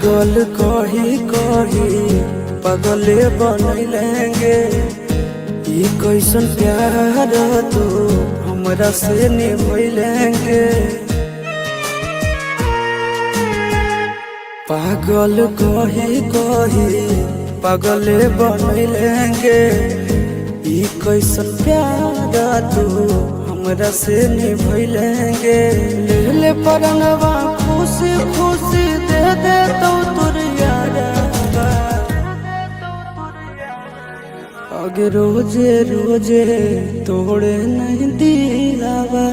पागल कही कही पगले बनैलेंगे। ये कैसन प्यार तू हमरा से निभैलेंगे। पागल कही कही पगले बनैलेंगे। ये कैसन प्यार तू हमरा से निभैलेंगे। ले ले परनवा खुशी खुशी दे दे तो तुर यारवा। आगे रोजे रोजे तोड़े नहीं दिलावा।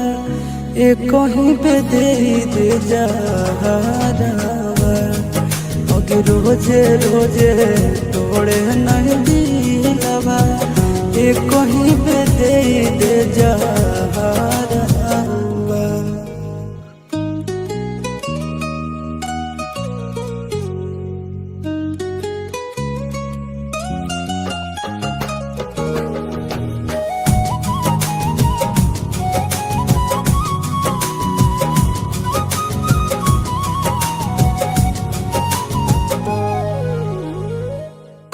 एक कहीं पे दे जहरावा। आगे रोजे रोजे तोड़े नहीं दिलावा। एक कहीं पे दे जहरावा।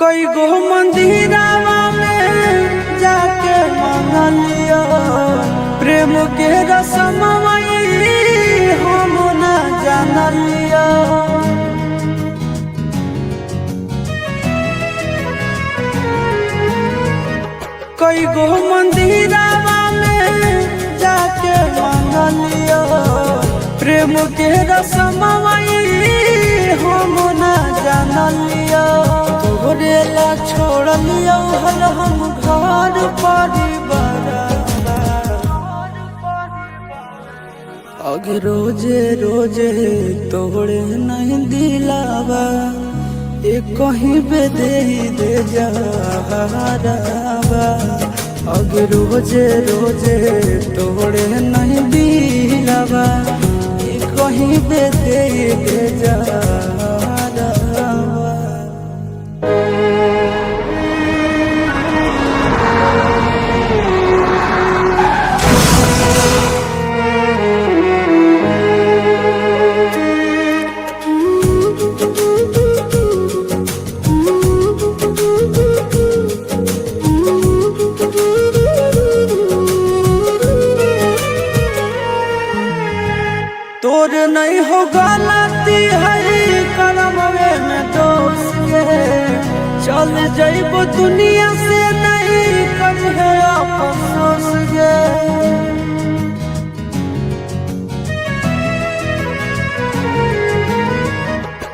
कई गो मंदिरावा में जाके मांग लियो। प्रेम के रस्मवा हम ना जान लियो। कई गो मंदिरावा में जाके मांग लियो। प्रेम के रस्मवा हम ना जान लियो। तोरेला छोड़ लियो हल हम घर परिवार। आगे रोजे रोजे तोड़े नहीं दिलावा। एक कहीं पे दे जहरावा। आगे रोजे रोजे तोड़े नहीं दिलावा। एक कहीं पे दे जहरावा। तोर नहीं हो गलती है करमवे में दोष के। चल जाइब दुनिया से नहीं करिए अफसोस गे।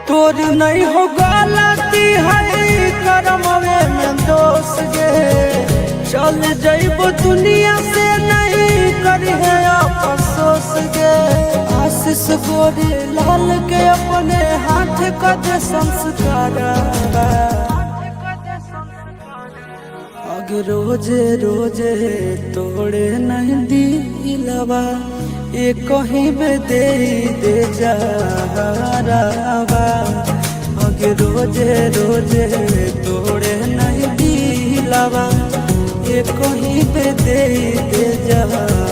तोर नहीं हो गलती है करमवे में दोष गे। चल जाइब दुनिया से नहीं करिए अफसोस गे। आशीष गोरी लाल के अपने हाथ का दे संस्कार। आगे रोजे रोजे तोड़े नहीं दिलावा। एक कहीं पे दे जहरावा। आगे रोजे रोजे तोड़े नहीं दिलावा। एक कहीं पे दे जहरावा।